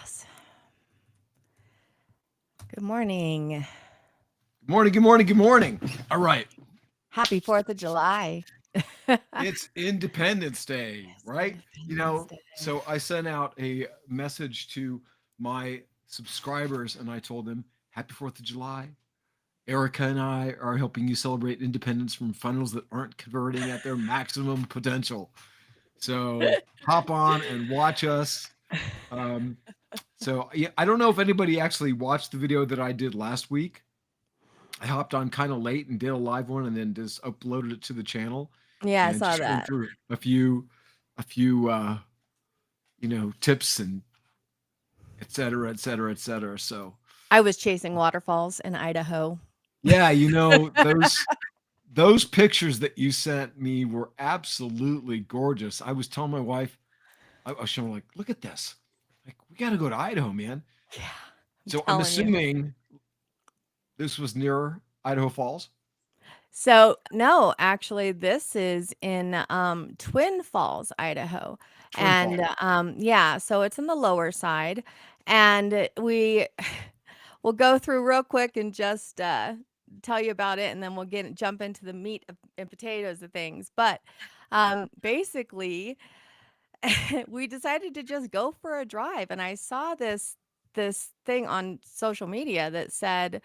Awesome. Good morning. Good morning, good morning, good morning. All right. Happy 4th of July. It's Independence Day, Yes, right? Independence Day. So I sent out a message to my subscribers and I told them, Happy 4th of July. Erica and I are helping you celebrate independence from funnels that aren't converting at their maximum potential. So hop on and watch us. Um, so yeah, I don't know if anybody actually watched the video that I did last week. I hopped on kind of late and did a live one and then just uploaded it to the channel Yeah, I and saw just went that. through a few tips and et cetera, et cetera, et cetera. So I was chasing waterfalls in Idaho. yeah, those pictures that you sent me were absolutely gorgeous. I was telling my wife, I was showing like, look at this. Like, we gotta go to Idaho, man. Yeah, I'm So I'm telling you. assuming this was near Idaho Falls. So, no, actually, this is in Twin Falls, Idaho. Twin And Falls. yeah, so it's in the lower side. And we'll go through real quick and just tell you about it, and then we'll jump into the meat and potatoes of things. But basically, we decided to just go for a drive, and I saw this thing on social media that said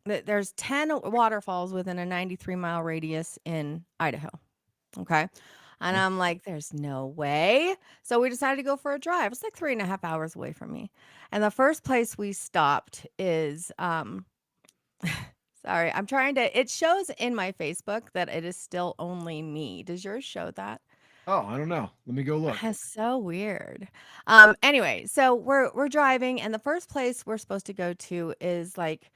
that there's 10 waterfalls within a 93-mile radius in Idaho. Okay. And Okay. I'm like, there's no way. So we decided to go for a drive. It's like 3.5 hours away from me. And the first place we stopped is sorry, I'm trying to it shows in my Facebook that it is still only me. Does yours show that? Oh, I don't know. Let me go look. That's so weird. Anyway, so we're driving, and the first place we're supposed to go to is like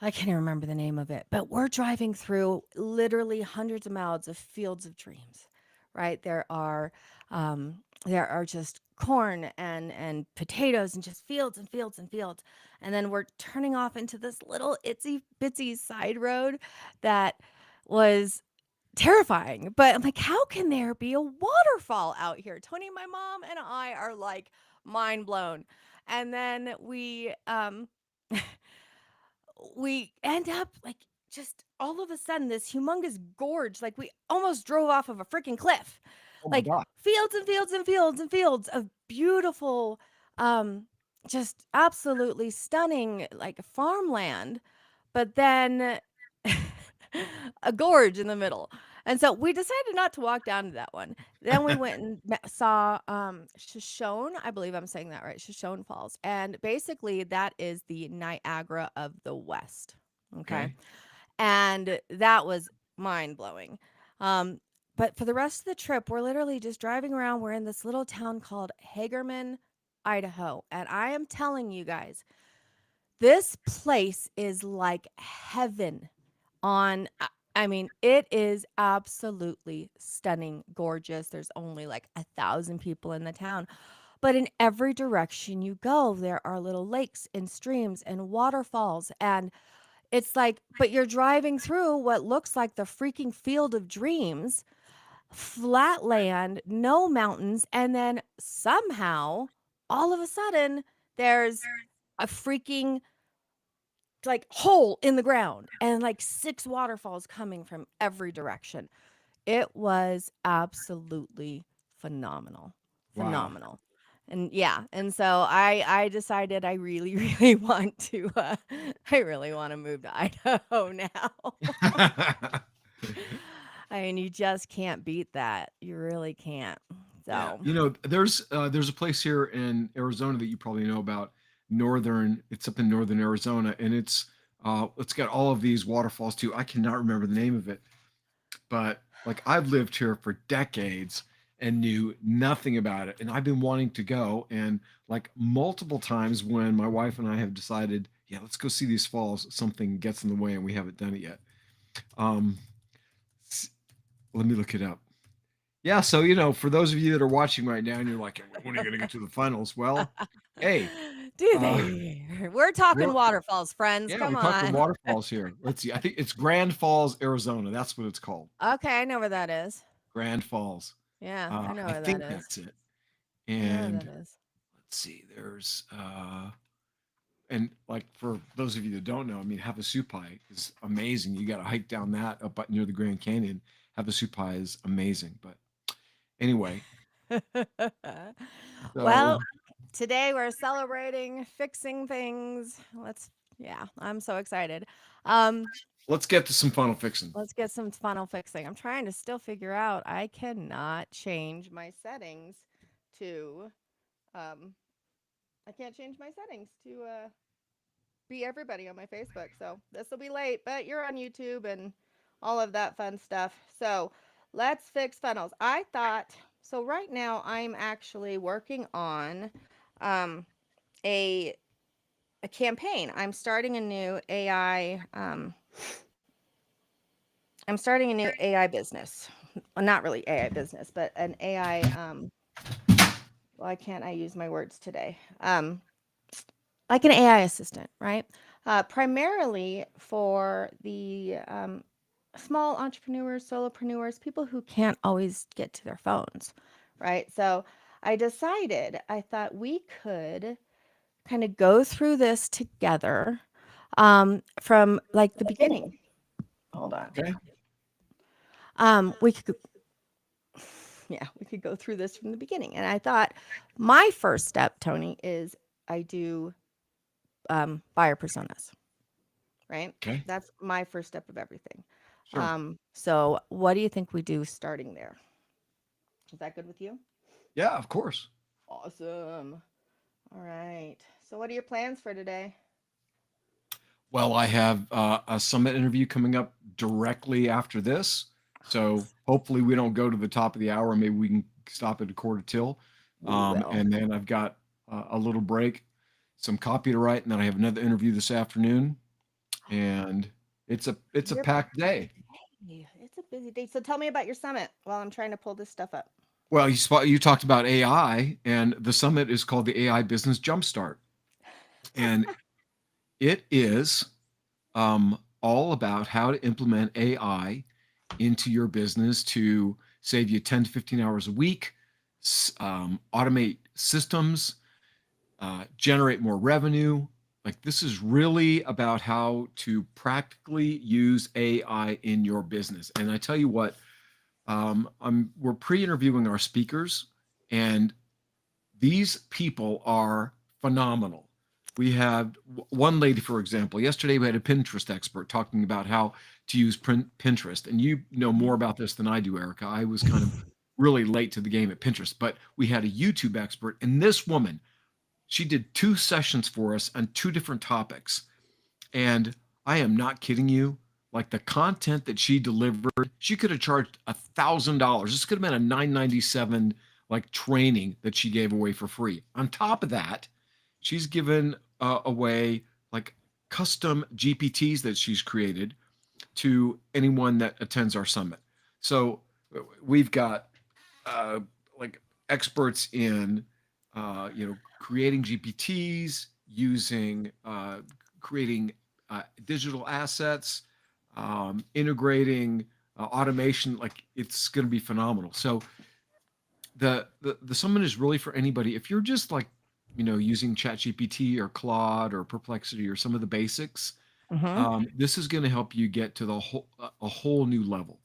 I can't even remember the name of it, but we're driving through literally hundreds of miles of fields of dreams, right? There are just corn and potatoes and just fields and fields and fields. And then we're turning off into this little itsy bitsy side road that was terrifying. But I'm like, how can there be a waterfall out here? Tony, my mom, and I are like mind blown. And then we end up like just all of a sudden this humongous gorge, like we almost drove off of a freaking cliff. Oh my Like god. fields and fields and fields and fields of beautiful, um, just absolutely stunning like farmland, but then a gorge in the middle. And so we decided not to walk down to that one. Then we went and saw Shoshone. I believe I'm saying that right. Shoshone Falls. And basically, that is the Niagara of the West. Okay. Okay. And that was mind blowing. Um, but for the rest of the trip, we're literally just driving around. We're in this little town called Hagerman, Idaho. And I am telling you guys, this place is like heaven on I mean, it is absolutely stunning, gorgeous. There's only like 1,000 people in the town. But in every direction you go, there are little lakes and streams and waterfalls. And it's like, but you're driving through what looks like the freaking field of dreams, flat land, no mountains. And then somehow, all of a sudden, there's a freaking like hole in the ground and like six waterfalls coming from every direction. It was absolutely phenomenal. Wow. Phenomenal. And yeah, and so I decided I really really want to I really want to move to Idaho now. I mean, you just can't beat that. You really can't. Yeah, So, there's a place here in Arizona that you probably know about. Northern, it's up in northern Arizona, and it's got all of these waterfalls too. I cannot remember the name of it, but like I've lived here for decades and knew nothing about it, and I've been wanting to go. And like multiple times when my wife and I have decided, yeah, let's go see these falls, something gets in the way, and we haven't done it yet. Um, Let me look it up. Yeah, so for those of you that are watching right now, and you're like, when are you going to get to the finals? Well, hey, do uh, they? We're talking we're waterfalls, friends. yeah, Come we're talking on. waterfalls here. Let's see. I think it's Grand Falls, Arizona. That's what it's called. Okay, I know where that is. Grand Falls. Yeah, I know I where that think is. that's it. I know where And that is. let's see, there's and like for those of you that don't know, I mean, Havasupai is amazing. You got to hike down that up near the Grand Canyon. Havasupai is amazing. But anyway, Well, so today we're celebrating fixing things. Yeah, I'm so excited. Um, let's get to some funnel fixing. let's get some funnel fixing. I'm trying to still figure out I cannot change my settings to um I can't change my settings to be everybody on my Facebook. So this will be late, but you're on YouTube and all of that fun stuff. So let's fix funnels. I thought so. Right now, I'm actually working on um, a a campaign. I'm starting a new AI. I'm starting a new AI business. Well, not really AI business, but an AI. Why can't I use my words today? Like an AI assistant, right? Primarily for the small entrepreneurs, solopreneurs, people who can't always get to their phones, right? So I decided I thought we could kind of go through this together from like the beginning. Hold on. Okay. We could, yeah, we could go through this from the beginning. And I thought my first step, Tony, is I do buyer personas. Right? Okay. That's my first step of everything. Sure. So what do you think we do starting there? Is that good with you? Yeah, of course. Awesome. All right. So what are your plans for today? Well, I have a summit interview coming up directly after this. So hopefully we don't go to the top of the hour. Maybe we can stop at a quarter till. We will. And then I've got a little break, some copy to write, and then I have another interview this afternoon. And it's a You're packed day. busy. It's a busy day. So tell me about your summit while I'm trying to pull this stuff up. Well, you talked about AI, and the summit is called the AI Business Jumpstart, and it is all about how to implement AI into your business to save you 10 to 15 hours a week, automate systems, generate more revenue. Like this is really about how to practically use AI in your business. And I tell you what, we're pre-interviewing our speakers, and these people are phenomenal. We have one lady, for example. Yesterday, we had a Pinterest expert talking about how to use Pinterest. And you know more about this than I do, Erica. I was kind of really late to the game at Pinterest, but we had a YouTube expert. And this woman, she did 2 sessions for us on 2 different topics. And I am not kidding you. Like the content that she delivered, she could have charged $1,000. This could have been a 997 like training that she gave away for free. On top of that, she's given away like custom GPTs that she's created to anyone that attends our summit. So we've got uh, like experts in creating GPTs, using creating digital assets, integrating automation. Like it's going to be phenomenal. So the summit is really for anybody. If you're just like using ChatGPT or Claude or Perplexity or some of the basics, Mm-hmm. this is going to help you get to a whole new level.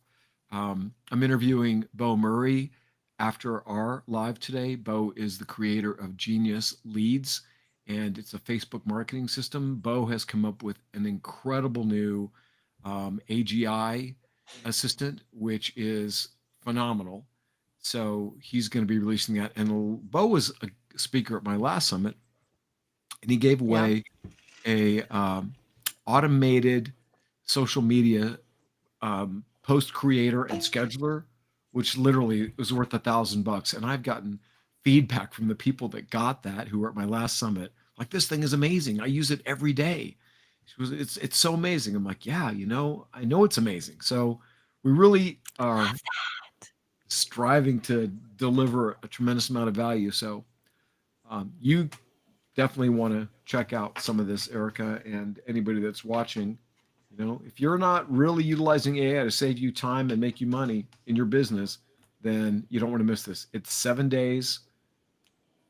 I'm interviewing Bo Murray after our live today. Bo is the creator of Genius Leads, and it's a Facebook marketing system. Bo has come up with an incredible new AGI assistant, which is phenomenal. So he's going to be releasing that. And Bo was a speaker at my last summit, and he gave Yeah. away a automated social media post creator and scheduler, which literally was worth $1,000. And I've gotten feedback from the people that got that who were at my last summit. Like, this thing is amazing. I use it every day. It's so amazing. I'm like, yeah, I know it's amazing. So we really are striving to deliver a tremendous amount of value. So you definitely want to check out some of this, Erica, and anybody that's watching. If you're not really utilizing AI to save you time and make you money in your business, then you don't want to miss this. It's 7 days,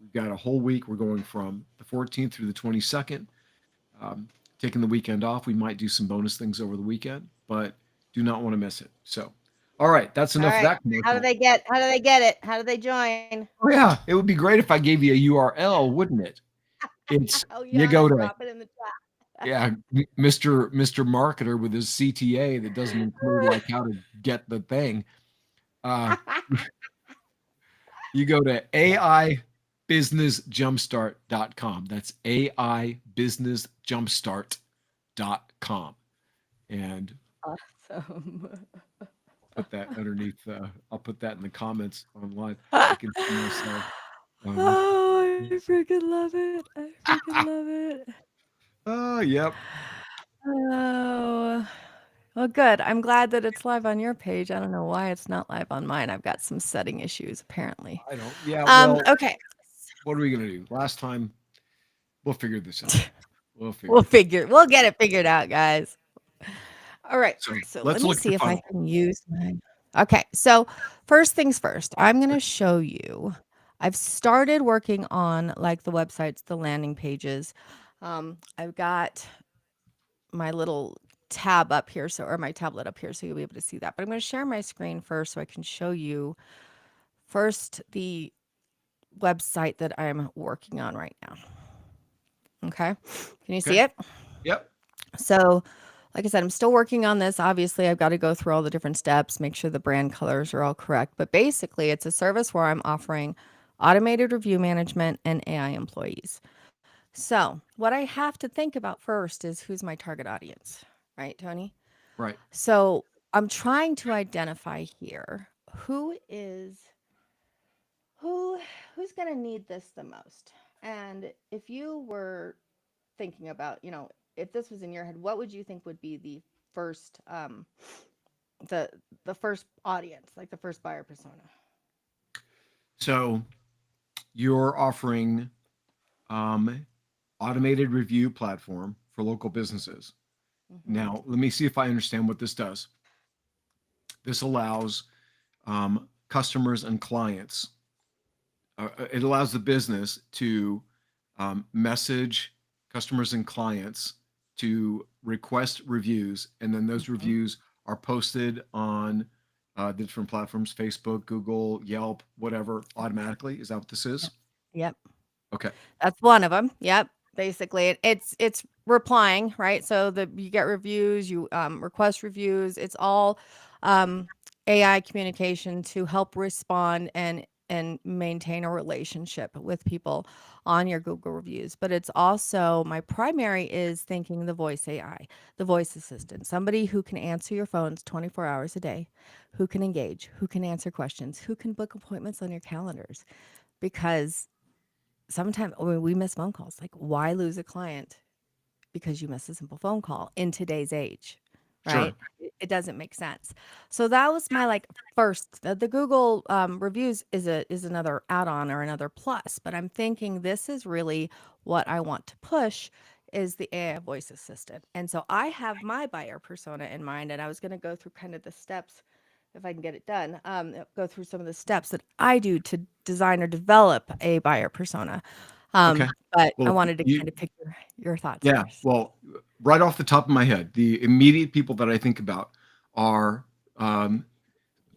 We've got a whole week. We're going from the 14th through the 22nd. Um, Taking the weekend off. We might do some bonus things over the weekend, but do not want to miss it. So, all right, that's All enough of right. that How do commercial. they get? How do they get it? How do they join? Oh yeah, it would be great if I gave you a URL, wouldn't it? It's Oh you yeah, go to drop it in the chat. yeah, Mr. Marketer with his CTA that doesn't include like how to get the thing. Uh, you go to aibusinessjumpstart.com. That's aibusinessjumpstart.com. And Awesome. put that underneath. I'll put that in the comments online. I can see myself. Um, Oh, I freaking love it. I freaking love it. oh, yep. Oh. Well, good. I'm glad that it's live on your page. I don't know why it's not live on mine. I've got some setting issues apparently. I don't. Yeah. Well, Okay. what are we gonna do? Last time, we'll figure this out. We'll figure We'll it out. figure we'll get it figured out, guys. All right. So So let let's me look at your see if I funnel. can use my Okay. So first things first, I'm going to show you. I've started working on like the websites, the landing pages. I've got my little tab up here, so or my tablet up here, so you'll be able to see that. But I'm going to share my screen first so I can show you first the website that I'm working on right now. Okay. Can you see Okay. it? Yep. So, like I said, I'm still working on this. Obviously, I've got to go through all the different steps, make sure the brand colors are all correct. But basically, it's a service where I'm offering automated review management and AI employees. So, what I have to think about first is who's my target audience, right, Tony? Right. So, I'm trying to identify here who who's going to need this the most. And if you were thinking about, if this was in your head, what would you think would be the first the the first audience, like the first buyer persona? So you're offering um, automated review platform for local businesses. Mhm. Now, let me see if I understand what this does. This allows customers and clients. It allows the business to message customers and clients to request reviews, and then those Mhm. reviews are posted on the different platforms: Facebook, Google, Yelp, whatever, automatically. Is that what this is? Yep. Yep. Okay. That's one of them. Yep. Basically, it's replying, right? So the you get reviews, you request reviews. It's all AI communication to help respond and maintain a relationship with people on your Google reviews. But it's also my primary is thinking the voice AI, the voice assistant, somebody who can answer your phones 24 hours a day, who can engage, who can answer questions, who can book appointments on your calendars. Because sometimes when we miss phone calls, like why lose a client because you miss a simple phone call in today's age, right? Sure. It doesn't make sense. So that was my like first. The Google reviews is another add-on or another plus, but I'm thinking this is really what I want to push is the AI voice assistant. And so I have my buyer persona in mind, and I was going to go through kind of the steps if I can get it done, go through some of the steps that I do to design or develop a buyer persona. Okay. But I Well, wanted to you, kind of pick your thoughts yeah. first. Well, right off the top of my head, the immediate people that I think about are um,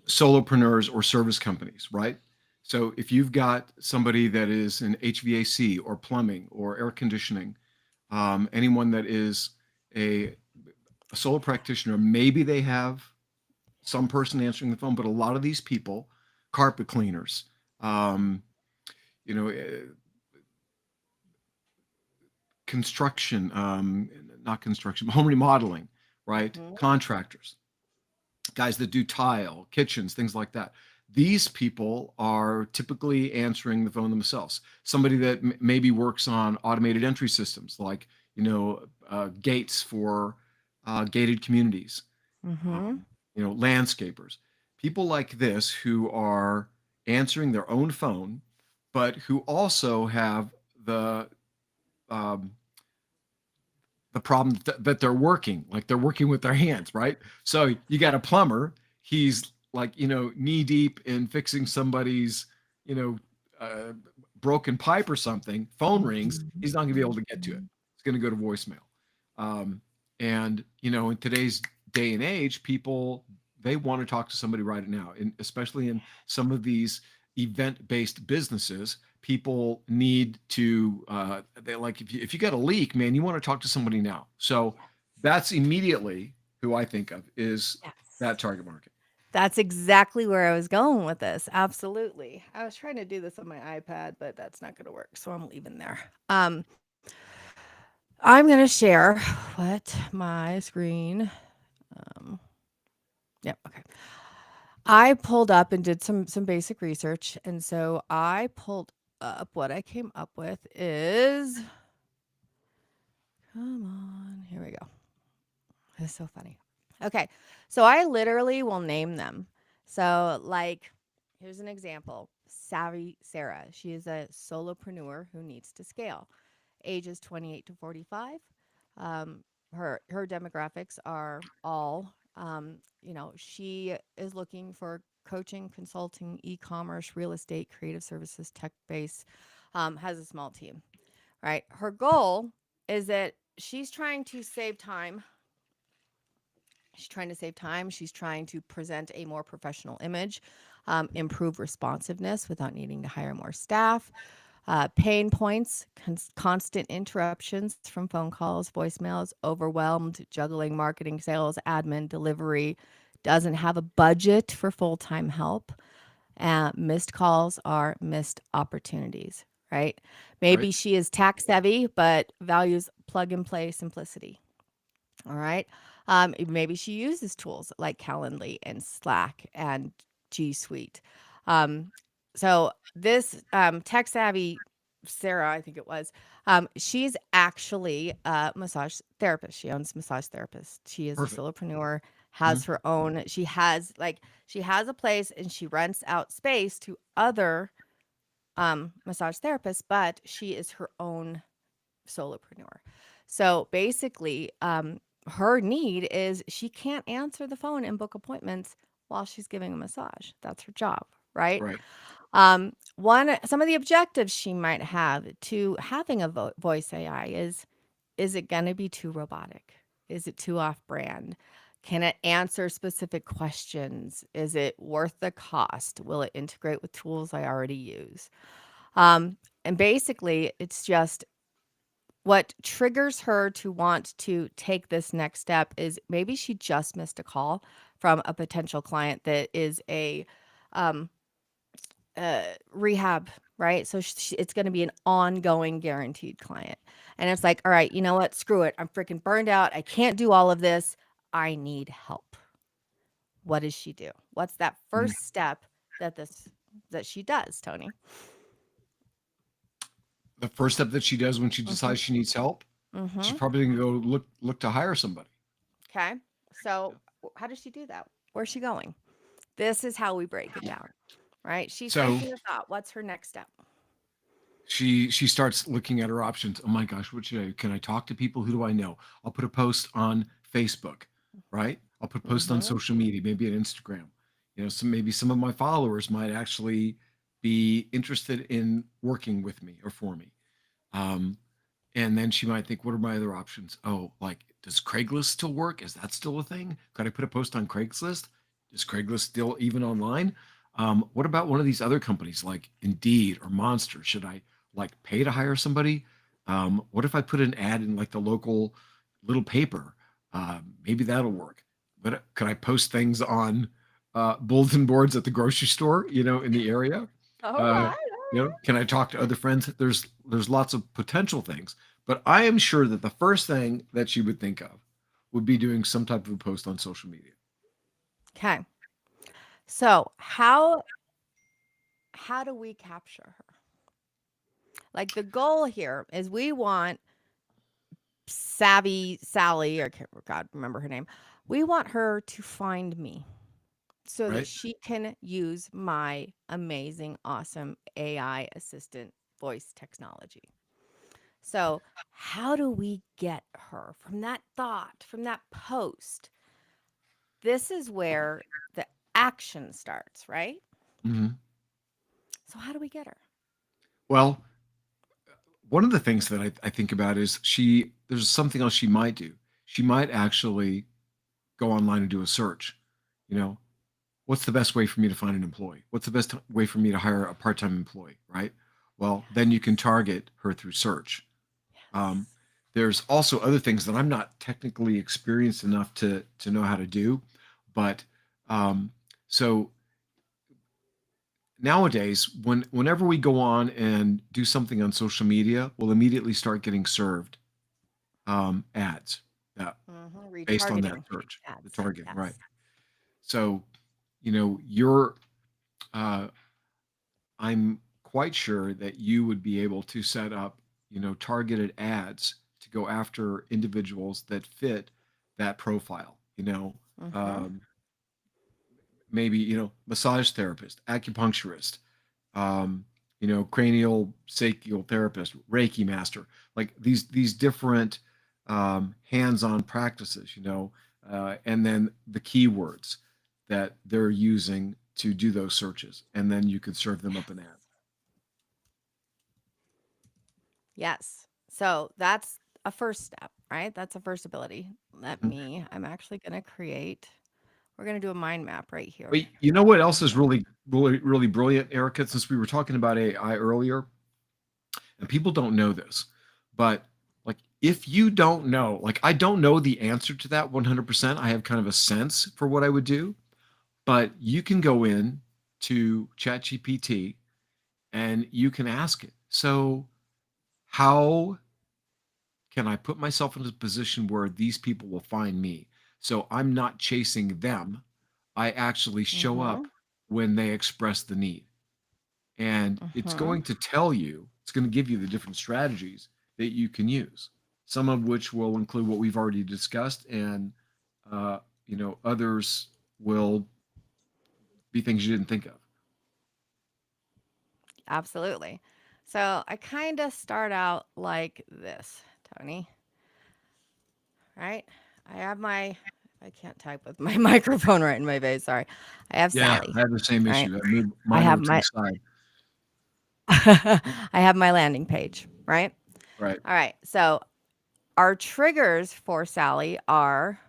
solopreneurs or service companies, right? So if you've got somebody that is in HVAC or plumbing or air conditioning, anyone that is a, a solo practitioner, maybe they have some person answering the phone, but a lot of these people, carpet cleaners, um, you know, construction, not construction, home remodeling, right? Mhm. Contractors, guys that do tile, kitchens, things like that. These people are typically answering the phone themselves. Somebody that maybe works on automated entry systems, like gates for gated communities, Mhm. landscapers, people like this who are answering their own phone, but who also have the um, the problem that they're working, like they're working with their hands, right? So you got a plumber, he's like, knee deep in fixing somebody's, you know, uh, broken pipe or something, phone rings, Mhm. he's not going to be able to get to it. Mhm. It's going to go to voicemail. And in today's day and age, people they want to talk to somebody right now, and especially in some of these event-based businesses, people need to. They like if you got a leak, man, you want to talk to somebody now. So Yes. that's immediately who I think of is that Yes. target market. That's exactly where I was going with this. Absolutely. I was trying to do this on my iPad, but that's not going to work. So I'm leaving there. I'm going to share what my screen. Um, yep. Okay. I pulled up and did some basic research, and so I pulled up what I came up with is come on, here we go. It's so funny. Okay, so I literally will name them. So, like, here's an example: Savvy Sarah. She is a solopreneur who needs to scale. Ages 28 to 45. Um, her demographics are all, she is looking for coaching, consulting, e-commerce, real estate, creative services, tech base. Has a small team. Right. Her goal is that she's trying to save time. She's trying to save time. She's trying to present a more professional image, improve responsiveness without needing to hire more staff. Pain points, constant interruptions from phone calls, voicemails, overwhelmed, juggling marketing, sales, admin, delivery, doesn't have a budget for full time help. Missed calls are missed opportunities, right? Right. Maybe she is tax savvy, but values plug and play simplicity. All right. Maybe she uses tools like Calendly and Slack and G Suite. Um, so this tech savvy Sarah, I think it was, she's actually a massage therapist. She owns massage therapist. She is a Perfect. solopreneur, Mhm. has her own. She has a place and she rents out space to other massage therapists, but she is her own solopreneur. So basically, her need is she can't answer the phone and book appointments while she's giving a massage. That's her job, right? Right. One some of the objectives she might have to having a voice AI is it going to be too robotic? Is it too off brand? Can it answer specific questions? Is it worth the cost? Will it integrate with tools I already use? And basically, it's just what triggers her to want to take this next step is maybe she just missed a call from a potential client that is a um, rehab, right? So it's going to be an ongoing guaranteed client. And it's like, all right, you know what? Screw it. I'm freaking burned out. I can't do all of this. I need help. What does she do? What's that Mm. first step that she does, Tony? The first step that she does when she Mhm. decides she needs help, she's Mhm. probably going to go look to hire somebody. Okay. Yeah. So how does she do that? Where's she going? This is how we break it down, right? She's So thinking a thought. What's her next step? she starts looking at her options. Oh my gosh, what should I? Can I talk to people? Who do I know? I'll put a post on Facebook, right? I'll put a post on Mhm. social media, maybe on Instagram. Maybe some of my followers might actually be interested in working with me or for me. Um, And then she might think, what are my other options? Oh, like, does Craigslist still work? Is that still a thing? Could I put a post on Craigslist? Is Craigslist still even online? What about one of these other companies like Indeed or Monster? Should I like pay to hire somebody? What if I put an ad in like the local little paper? Maybe that'll work. But could I post things on bulletin boards at the grocery store, in the area? All Uh, right. can I talk to other friends? There's lots of potential things, but I am sure that the first thing that she would think of would be doing some type of a post on social media. Okay. So how do we capture her? Like the goal here is we want savvy Sally, or God, remember her name. We want her to find me so that Right. she can use my amazing, awesome AI assistant voice technology. So, how do we get her from that thought, from that post? This is where the action starts, right? Mhm. So, how do we get her? Well, one of the things that I think about is there's something else she might do. She might actually go online and do a search. You know, what's the best way for me to find an employee? What's the best way for me to hire a part-time employee? Right. Well, then you can target her through search. Um, Yes. there's also other things that I'm not technically experienced enough to know how to do, but um, so nowadays, whenever we go on and do something on social media, we'll immediately start getting served ads that based on that Retargeting search, the ads. target, right? Yes. So, you're uh, I'm quite sure that you would be able to set up, targeted ads to go after individuals that fit that profile. Mm-hmm. Um, maybe massage therapist, acupuncturist, um, cranial sacral therapist, Reiki master, like these different hands-on practices, and then the keywords that they're using to do those searches, and then you could serve them up an ad. Yes. So that's a first step, right? That's a first ability. I'm actually going to create, we're going to do a mind map right here. But you know what else Mind is map. really, really, really brilliant, Erica? Since we were talking about AI earlier, and people don't know this, but like if you don't know, like I don't know the answer to that 100%. I have kind of a sense for what I would do, but you can go in to ChatGPT and you can ask it. So, how can I put myself in a position where these people will find me? So I'm not chasing them. I actually show up Mm-hmm. when they express the need. And it's Mm-hmm. going to tell you, it's going to give you the different strategies that you can use, some of which will include what we've already discussed, and others will be things you didn't think of. Absolutely. So I kind of start out like this, Tony, right? I have my, I can't type with my microphone right in my face. Sorry. I have Yeah, Sally, I have the same right? issue. I moved I mine have over to the my, side. I have my landing page, right? Right, All right. So our triggers for Sally are,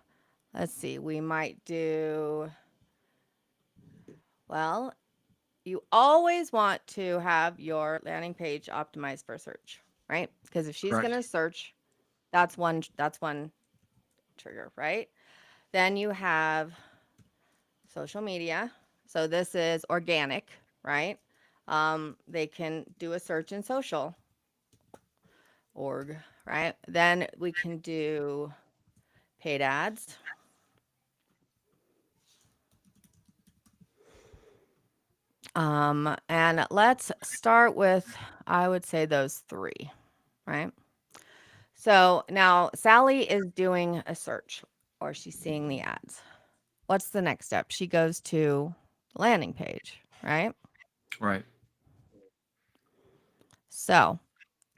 let's see, we might do, well, you always want to have your landing page optimized for search, right? Because if she's going correct. to search, that's one trigger, right? Then you have social media. So this is organic, right? They can do a search in social org, right? Then we can do paid ads. And let's start with, I would say those three, right? So now Sally is doing a search or she's seeing the ads. What's the next step? She goes to the landing page, right? Right. So,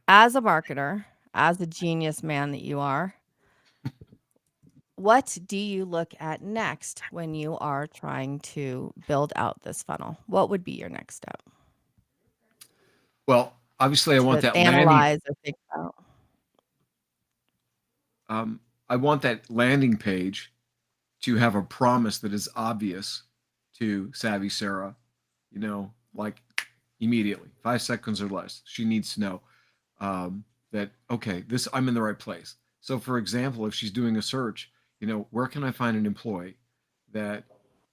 as a marketer, as a genius man that you are, what do you look at next when you are trying to build out this funnel? What would be your next step Well, obviously, to analyze or think about? um, I want that landing page to have a promise that is obvious to Savvy Sarah, like immediately, 5 seconds or less. She needs to know that, okay, this I'm in the right place. So, for example, if she's doing a search, where can I find an employee that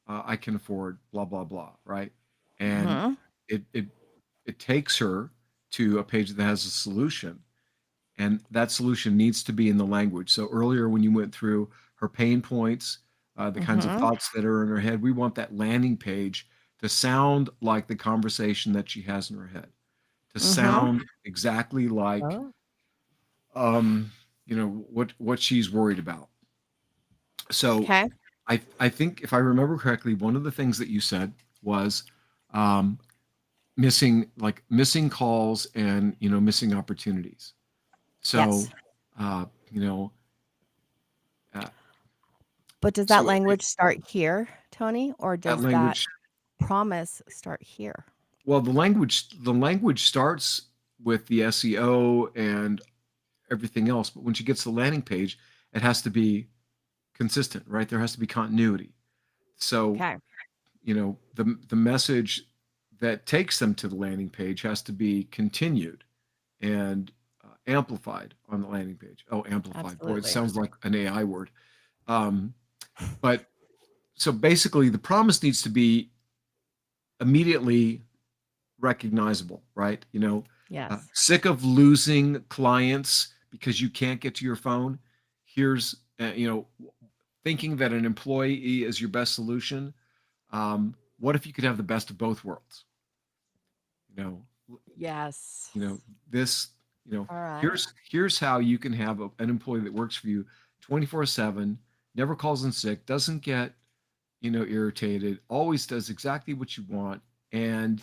I can afford? Blah blah blah, right? And Mhm. it takes her to a page that has a solution, and that solution needs to be in the language. So earlier, when you went through her pain points, the kinds of Mhm. thoughts that are in her head, we want that landing page to sound like the conversation that she has in her head, to Mhm. sound exactly like Oh. what she's worried about. So Okay. I think if I remember correctly, one of the things that you said was um, missing calls and missing opportunities. So Yes. uh, you know uh, But does that so language start here, Tony, or that does that language, promise start here? well, the language starts. with the SEO and everything else. But when she gets to the landing page, it has to be consistent, right? There has to be continuity. So, Okay. the message that takes them to the landing page has to be continued and amplified on the landing page. Oh, amplified. Boy, it Absolutely. sounds like an AI word. Um, but so basically, the promise needs to be immediately recognizable, right? Yes. Sick of losing clients because you can't get to your phone. Here's, thinking that an employee is your best solution. What if you could have the best of both worlds? You know, Yes. you know this. All right. Here's how you can have an employee that works for you 24/7, never calls in sick, doesn't get irritated, always does exactly what you want, and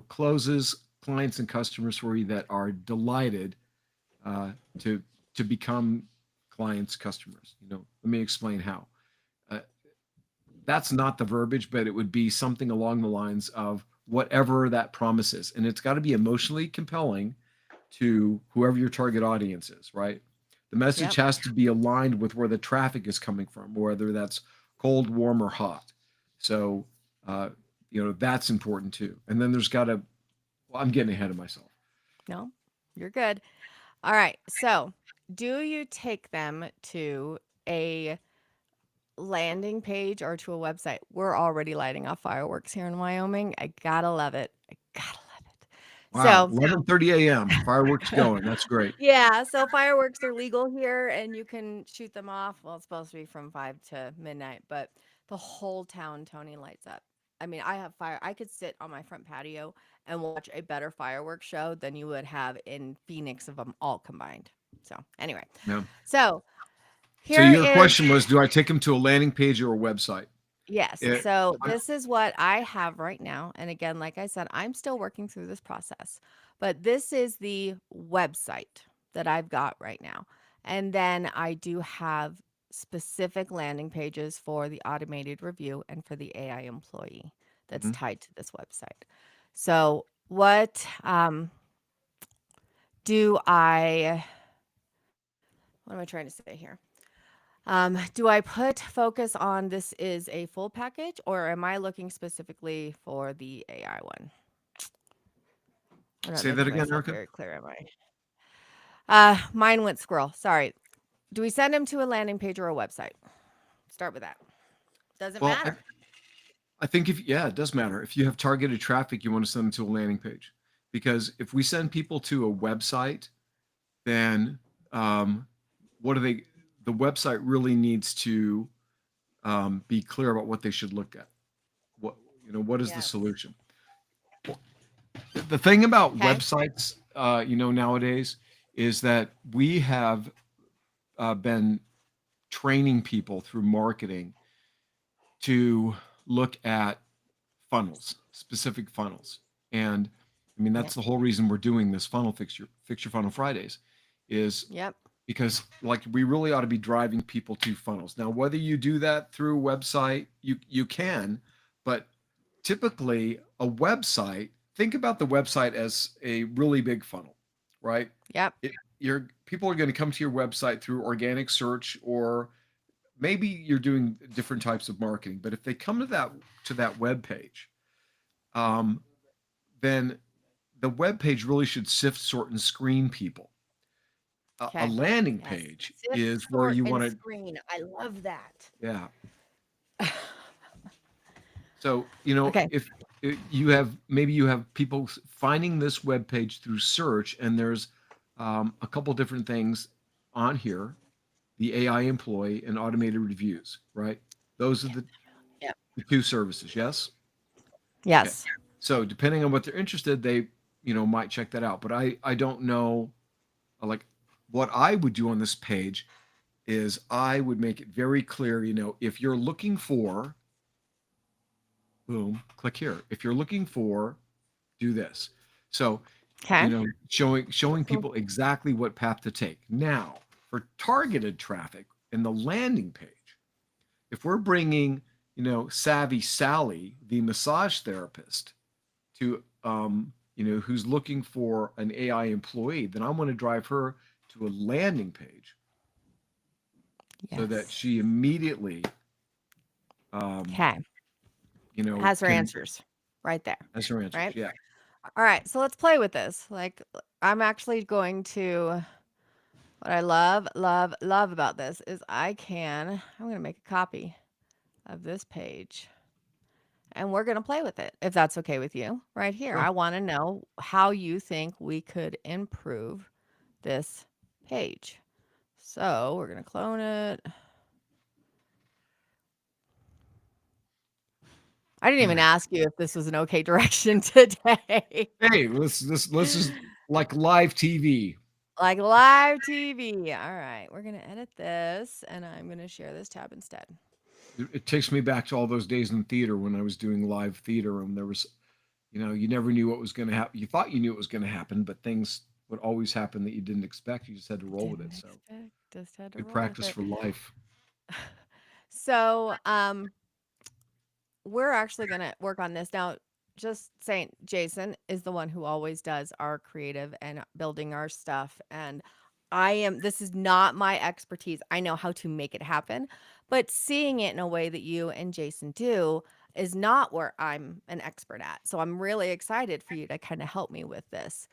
closes clients and customers for you that are delighted uh, to become clients, customers. Let me explain how. Uh, that's not the verbiage, but it would be something along the lines of whatever that promise is, and it's got to be emotionally compelling to whoever your target audience is, right? The message Yep. has to be aligned with where the traffic is coming from, whether that's cold, warm, or hot. So, uh, that's important too. And then there's got to, well, I'm getting ahead of myself. No, you're good. All right. So, do you take them to a landing page or to a website? We're already lighting off fireworks here in Wyoming. I gotta love it. I gotta love it. Wow, So, 11:30 a.m. Fireworks going. That's great. yeah, so fireworks are legal here and you can shoot them off. Well, it's supposed to be from 5 to midnight, but the whole town, Tony, lights up. I mean, I could sit on my front patio and watch a better fireworks show than you would have in Phoenix of them all combined. So, anyway. Yeah. So, So here your is question was, do I take them to a landing page or a website? yes. It, So I, this is what I have right now. And again, like I said, I'm still working through this process, but this is the website that I've got right now. And then I do have specific landing pages for the automated review and for the AI employee that's mhm. tied to this website. So, what do I, what am I trying to say here? Do I put focus on this is a full package or am I looking specifically for the AI one? I'm not Say that making again, myself Erica. very clear, am I? Mine went squirrel. Sorry. Do we send him to a landing page or a website? Start with that. Doesn't Well, matter. I think if yeah, it does matter. If you have targeted traffic, you want to send them to a landing page, because if we send people to a website, then um, what do they? The website really needs to be clear about what they should look at. What is the Yes. solution? The thing about Okay. websites, nowadays, is that we have been training people through marketing to look at funnels, specific funnels. And I mean, Yep. that's the whole reason we're doing this fix your funnel Fridays, is Yep. because like we really ought to be driving people to funnels. Now, whether you do that through a website, you can, but typically a website, think about the website as a really big funnel, right? Yep. Your people are going to come to your website through organic search, or maybe you're doing different types of marketing. But if they come to that web page, um, then the web page really should sift, sort, and screen people. A Okay. landing Yes. page Sift, is where sort, you and want to, screen. I love that. yeah. So Okay. if you have people finding this web page through search, and there's a couple different things on here: the AI employee and automated reviews, right? Those are Yep. the, Yep. the two services. Yes. Okay. Yes. So depending on what they're interested, they might check that out. But I don't know, like, what I would do on this page is I would make it very clear, if you're looking for, boom, click here. If you're looking for, do this. So, Okay. showing people exactly what path to take. Now, for targeted traffic in the landing page, if we're bringing, Savvy Sally, the massage therapist, to who's looking for an AI employee, then I want to drive her to a landing page so that Yes. she immediately, um, Okay. Has her can answers right there. has her answers. Right. Yeah. All right. So let's play with this. Like, I'm actually going to, what I love, love, love about this is I'm going to make a copy of this page and we're going to play with it if that's okay with you right here. Sure. I want to know how you think we could improve this page. So we're going to clone it. I didn't All even right. ask you if this was an okay direction today. Hey, this is like live TV. Like live TV. All right, we're going to edit this and I'm going to share this tab instead. It takes me back to all those days in theater when I was doing live theater, and there was, you never knew what was going to happen. You thought you knew what was going to happen, but things would always happen that you didn't expect. You just had to roll with it. Didn't So expect, just had to good roll with practice it. for life. So, we're actually going to work on this now. Just saying, Jason is the one who always does our creative and building our stuff. And this is not my expertise. I know how to make it happen, but seeing it in a way that you and Jason do is not where I'm an expert at. So I'm really excited for you to kind of help me with this.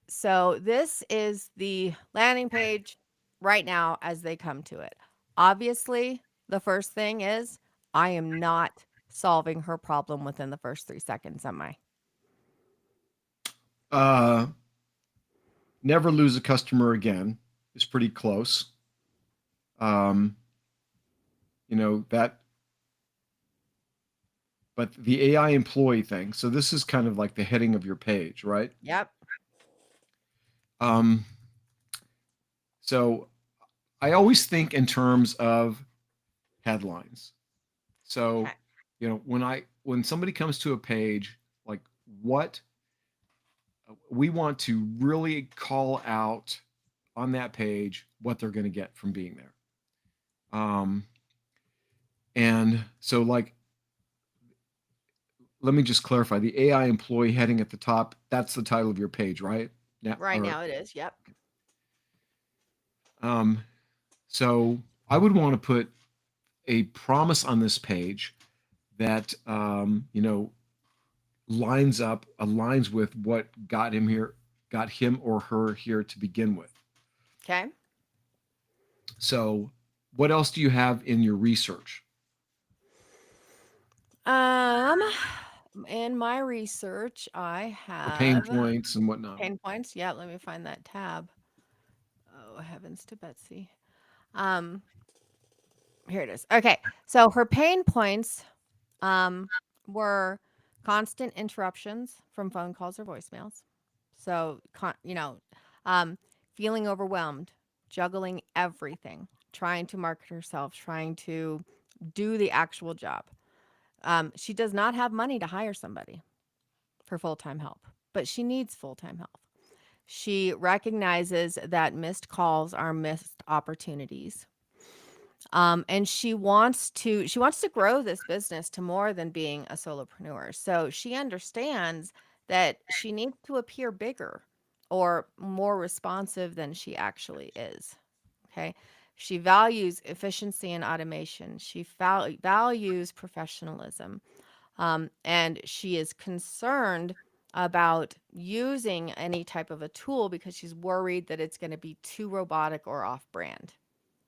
So this is the landing page right now as they come to it. Obviously, the first thing is I am not solving her problem within the first 3 seconds, am I? Uh, Never lose a customer again is pretty close. Um, that, but the AI employee thing. So this is kind of like the heading of your page, right? Yep. Um, so I always think in terms of headlines. So, Okay. when somebody comes to a page, like what we want to really call out on that page what they're going to get from being there. And so like let me just clarify the AI employee heading at the top, that's the title of your page, right? Now Right or now it is. Yep. um so I would want to put a promise on this page that aligns with what got him or her here to begin with. Okay. So, what else do you have in your research Um, in my research, I or pain have points and whatnot? pain points. Yeah, let me find that tab. Oh, heavens to Betsy. Um, Here it is. Okay. So her pain points um were constant interruptions from phone calls or voicemails. So, um feeling overwhelmed, juggling everything, trying to market herself, trying to do the actual job. She does not have money to hire somebody for full-time help, but she needs full-time help. She recognizes that missed calls are missed opportunities. And she wants to grow this business to more than being a solopreneur. So she understands that she needs to appear bigger or more responsive than she actually is. Okay. She values efficiency and automation. She values professionalism. And she is concerned about using any type of a tool because she's worried that it's going to be too robotic or off brand.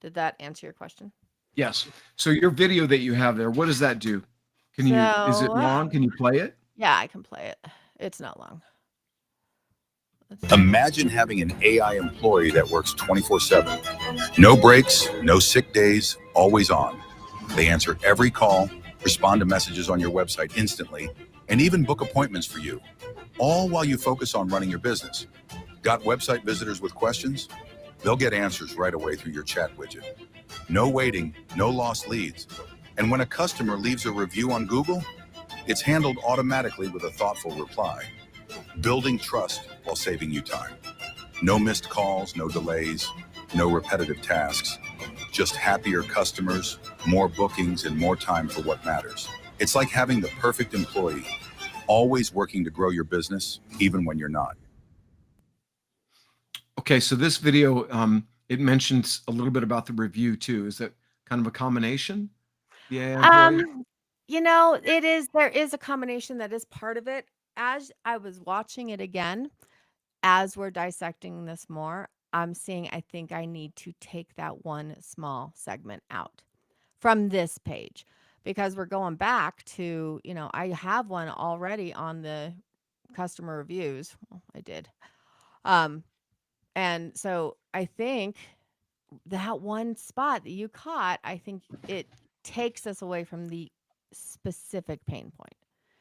Did that answer your question? Yes. So your video that you have there, what does that do? Is it So, long? Can you play it? yeah, I can play it. It's not long. Let's see. Imagine having an AI employee that works 24/7. No breaks, no sick days, always on. They answer every call, respond to messages on your website instantly, and even book appointments for you, all while you focus on running your business. Got website visitors with questions? They'll get answers right away through your chat widget. No waiting, no lost leads. And when a customer leaves a review on Google, it's handled automatically with a thoughtful reply, building trust while saving you time. No missed calls, no delays, no repetitive tasks, just happier customers, more bookings, and more time for what matters. It's like having the perfect employee, always working to grow your business, even when you're not. Okay, so this video, it mentions a little bit about the review too. Is that kind of a combination? The AI employee? Um, there is a combination that is part of it. As I was watching it again, as we're dissecting this more, I'm seeing I think I need to take that one small segment out from this page because we're going back to, I have one already on the customer reviews. Well, I did. Um, and so I think that one spot that you caught, I think it takes us away from the specific pain point.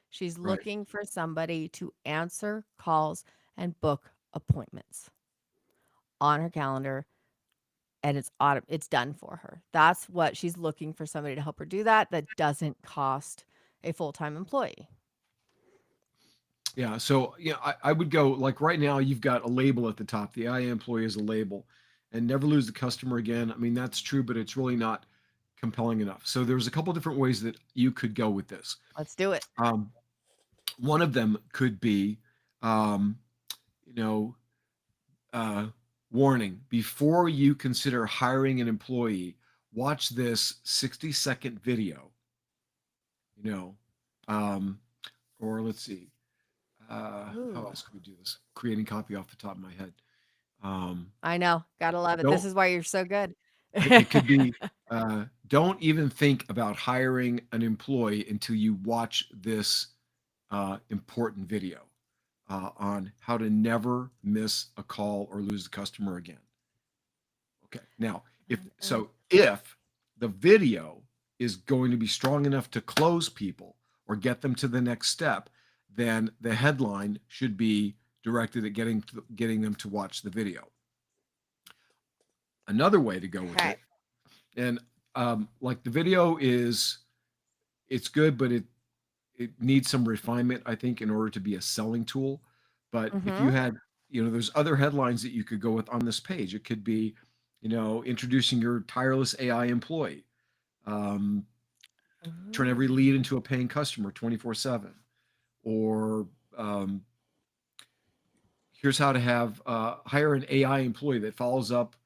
She's Right. looking for somebody to answer calls and book appointments on her calendar, and it's done for her. That's what she's looking for, somebody to help her do that doesn't cost a full-time employee. Yeah. So yeah, I would go like right now. You've got a label at the top. The AI employee is a label, and never lose the customer again. I mean that's true, but it's really not compelling enough. So there's a couple different ways that you could go with this. Let's do it. Um, One of them could be, um, you know, uh, warning before you consider hiring an employee, watch this 60-second video, you know, um, or let's see, how Ooh, else could we do this? Creating copy off the top of my head. I know. Gotta love it. This Don't, is why you're so good. it could be, don't even think about hiring an employee until you watch this important video on how to never miss a call or lose the customer again. Okay. Now, if the video is going to be strong enough to close people or get them to the next step, then the headline should be directed at getting them to watch the video. Another way to go with Okay. it, and like the video is, it's good, but it needs some refinement, I think, in order to be a selling tool. But if you Mhm. had, there's other headlines that you could go with on this page. It could be, introducing your tireless AI employee, um, turn every Ooh. lead into a paying customer 24/7, or um, here's how to have hire an AI employee that follows up,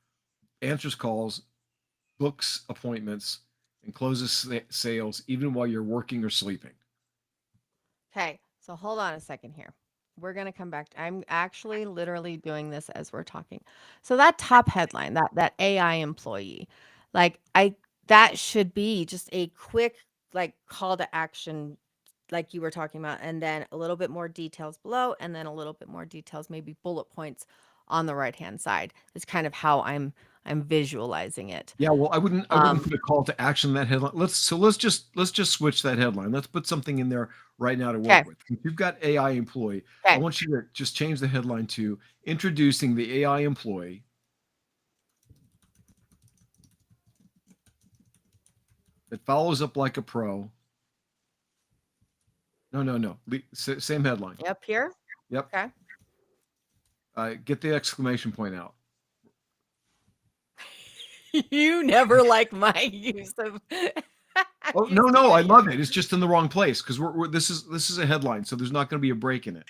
answers calls, books appointments, and closes sales even while you're working or sleeping. Okay, so hold on a second here. We're going to come back. I'm actually literally doing this as we're talking. So that top headline, that AI employee, like that should be just a quick like call to action like you were talking about, and then a little bit more details below, and then a little bit more details, maybe bullet points on the right-hand side. Is kind of how I'm visualizing it. Yeah, well, I wouldn't Um, put a call to action in that headline. Let's just switch that headline. Let's put something in there right now to okay, work with. If you've got AI employee, I okay. want you to just change the headline to introducing the AI employee that follows up like a pro. No, no, no. Same headline. Yep, here. Yep. Okay. Get the exclamation point out. You never like my use of Oh no, use of no, I video. love it. It's just in the wrong place because this is a headline, so there's not going to be a break in it.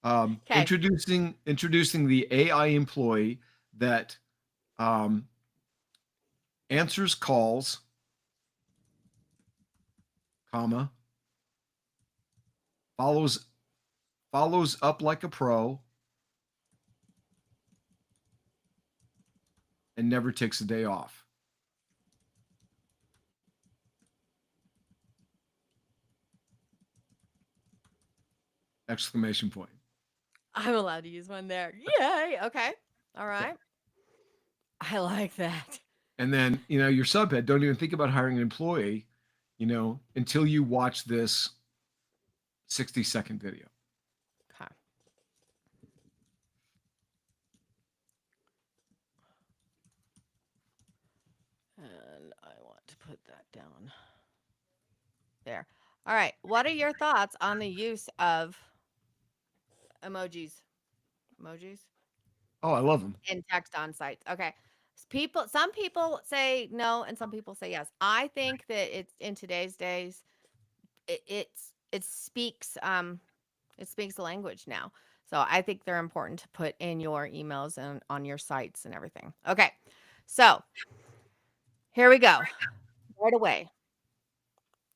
Okay. Introducing the AI employee that um, answers calls, comma, follows follows up like a pro, and never takes a day off. Exclamation point. I'm allowed to use one there. Yay. Okay. All Okay. right. I like that. And then, your subhead, don't even think about hiring an employee, until you watch this 60-second video. Okay. And I want to put that down there. All right. What are your thoughts on the use of emojis? Emojis Oh, I love them. in text on sites. Okay. Some people say no and some people say yes. I think that it's in today's days it speaks It speaks the language now. So I think they're important to put in your emails and on your sites and everything. Okay. So here we go. Right away.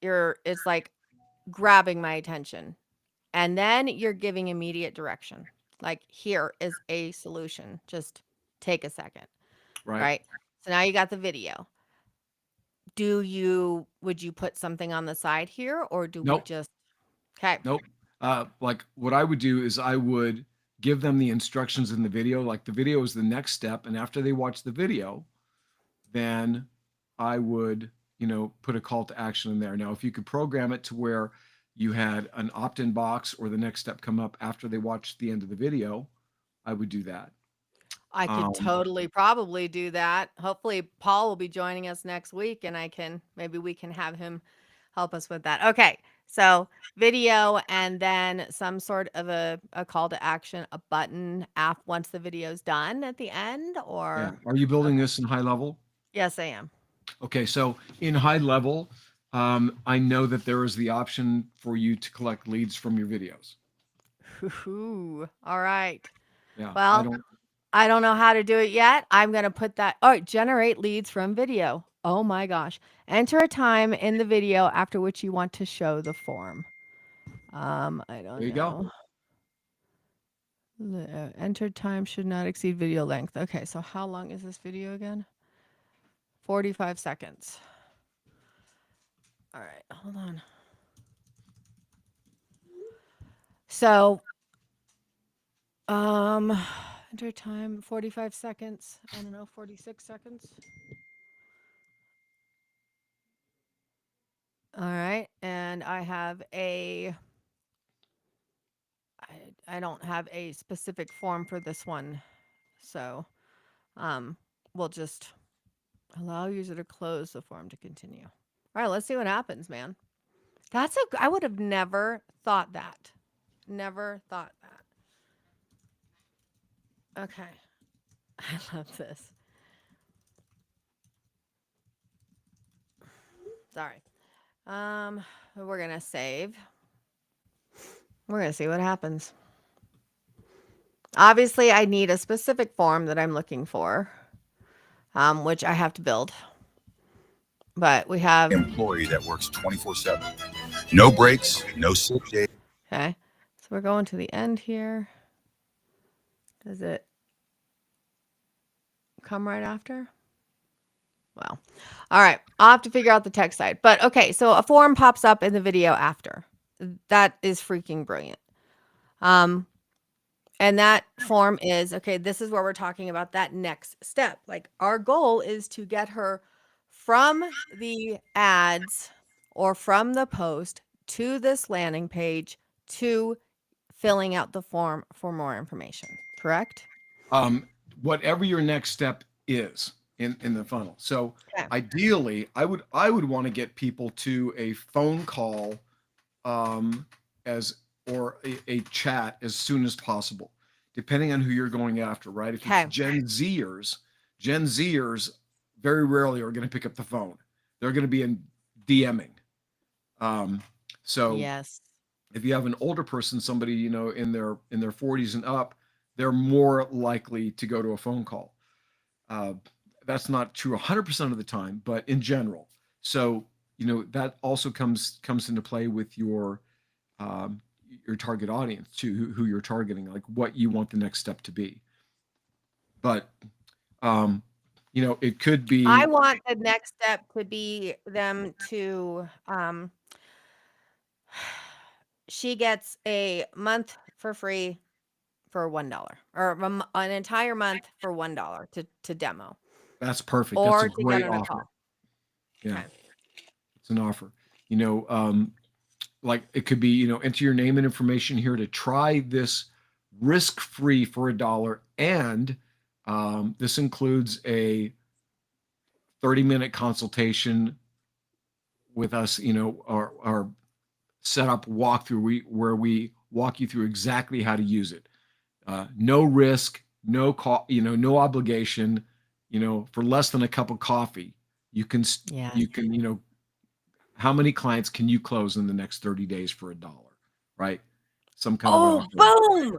It's like grabbing my attention. And then you're giving immediate direction. Like, here is a solution. Just take a second. Right. Right. So now you got the video. Would you put something on the side here, or do we Nope. just, okay. Nope. Like what I would do is I would give them the instructions in the video. Like the video is the next step. And after they watch the video, then I would, put a call to action in there. Now, if you could program it to where you had an opt-in box or the next step come up after they watched the end of the video, I would do that. I could Um, totally probably do that. Hopefully Paul will be joining us next week, and maybe we can have him help us with that. Okay. So video, and then some sort of a call to action, a button once the video's done at the end, yeah. or Are you building okay. this in high level? Yes, I am. Okay. So in high level, I know that there is the option for you to collect leads from your videos. Ooh, all right. Yeah. Well, I don't know how to do it yet. I'm going to put that. All right, generate leads from video. Oh my gosh. Enter a time in the video after which you want to show the form. I don't There you go. know. Entered time should not exceed video length. Okay, so how long is this video again? 45 seconds. All right, hold on. So, enter time 45 seconds. I don't know, 46 seconds. All right, and I don't have a specific form for this one. So, we'll just allow user to close the form to continue. All right, let's see what happens, man. I would have never thought that. Never thought that. Okay. I love this. Sorry. We're going to save. We're going to see what happens. Obviously, I need a specific form that I'm looking for, which I have to build. But we have Employee that works 24/7. No breaks, no sick days. okay. So we're going to the end here. Does it come right after? Well, all right. I'll have to figure out the text side. But okay, so a form pops up in the video after. That is freaking brilliant. And that form is, okay, this is where we're talking about that next step. Like, our goal is to get her from the ads or from the post to this landing page to filling out the form for more information, correct? Whatever your next step is in the funnel. So Okay. ideally, I would want to get people to a phone call, as or a chat as soon as possible, depending on who you're going after, right? If Okay. it's Gen Zers very rarely are going to pick up the phone. They're going to be in DMing. So Yes. if you have an older person, somebody in their 40s and up, they're more likely to go to a phone call. That's not true 100% of the time, but in general. So that also comes into play with your target audience too, who you're targeting, like what you want the next step to be. But it could be. I want the next step to be them to she gets a month for free for $1, or an entire month for $1 to demo, That's perfect. or That's a to get great on a offer. call. Yeah, Okay. it's an offer. Like it could be, enter your name and information here to try this risk-free for $1, and this includes a 30-minute consultation with us. Our setup walkthrough where we walk you through exactly how to use it. No risk, no call, no obligation. For less than a cup of coffee, you can how many clients can you close in the next 30 days for $1, right? some kind of an Oh, offer. boom.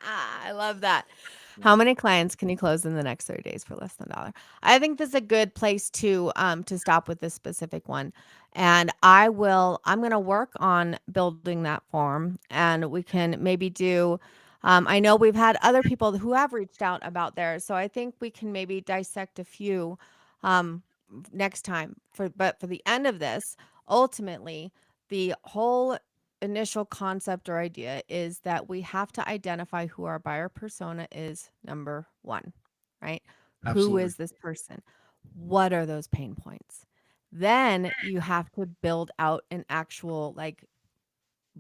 I love that. Yeah, How many clients can you close in the next 30 days for less than a dollar? I think this is a good place to stop with this specific one. And I'm gonna work on building that form and we can maybe do I know we've had other people who have reached out about theirs. So I think we can maybe dissect a few um next time but for the end of this, ultimately the whole initial concept or idea is that we have to identify who our buyer persona is, number one, right? Who absolutely. is this person? What are those pain points? Then you have to build out an actual, like,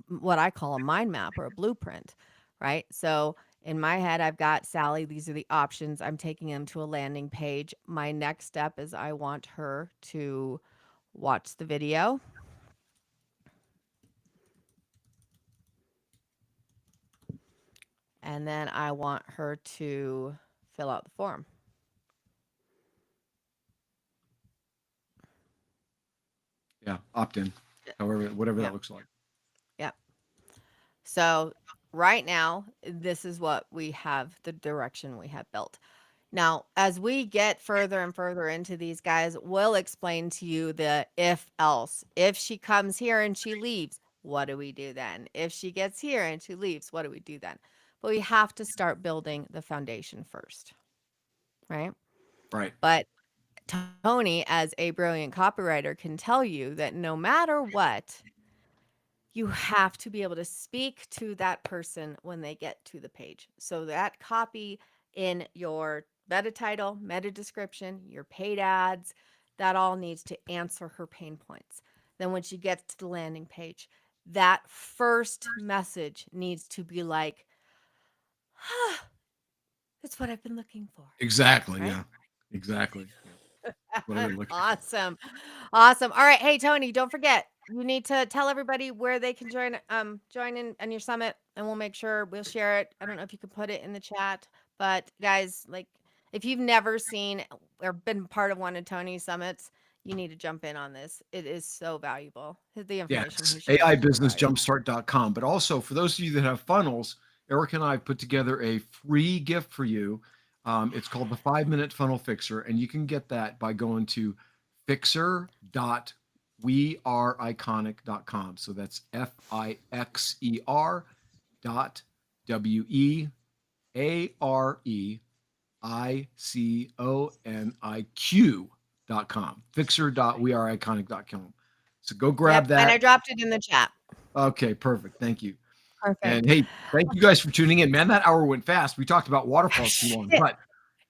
what I call a mind map or a blueprint, right? So in my head, I've got Sally. These are the options. I'm taking them to a landing page. My next step is I want her to watch the video. And then I want her to fill out the form. Yeah, opt in, however, whatever that Yep. looks like. Yep. So right now, this is what we have, the direction we have built. Now, as we get further and further into these guys, we'll explain to you the if else. If she comes here and she leaves, what do we do then? If she gets here and she leaves, what do we do then? But we have to start building the foundation first, right? Right. But Tony, as a brilliant copywriter, can tell you that no matter what, you have to be able to speak to that person when they get to the page. So that copy in your meta title, meta description, your paid ads, that all needs to answer her pain points. Then when she gets to the landing page, that first message needs to be like, ah, that's what I've been looking for, Exactly. right? Yeah. Exactly. Yeah. What I've been looking for. Awesome. Awesome. All right. Hey, Tony, don't forget, you need to tell everybody where they can join in on your summit and we'll make sure we'll share it. I don't know if you can put it in the chat, but guys, like if you've never seen or been part of one of Tony's summits, you need to jump in on this. It is so valuable. The Yeah, information it's he shares is so valuable. aibusinessjumpstart.com. But also, for those of you that have funnels, Eric and I have put together a free gift for you. It's called the 5 Minute Funnel Fixer, and you can get that by going to fixer.weareiconic.com. So that's FIXER dot WEAREICONIQ.com. Fixer.weareiconic.com. So go grab Yep. And that. I dropped it in the chat. Okay, perfect. Thank you. And Perfect. hey, thank you guys for tuning in. Man, that hour went fast. We talked about waterfalls too long, but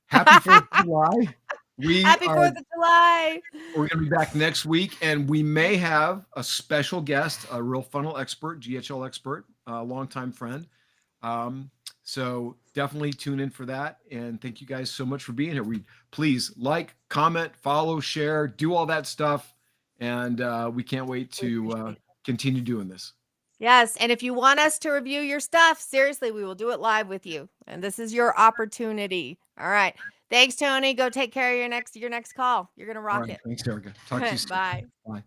happy 4th of July. We Happy are 4th of July. we're going to be back next week, and we may have a special guest, a real funnel expert, GHL expert, a longtime friend. So definitely tune in for that. And thank you guys so much for being here. We please like, comment, follow, share, do all that stuff. And we can't wait We to appreciate it. continue doing this. Yes, and if you want us to review your stuff, seriously, we will do it live with you. And this is your opportunity. All right. Thanks, Tony. Go take care of your next call. You're gonna All rock right. it. Thanks, Erica. Talk to you soon. Bye. Bye.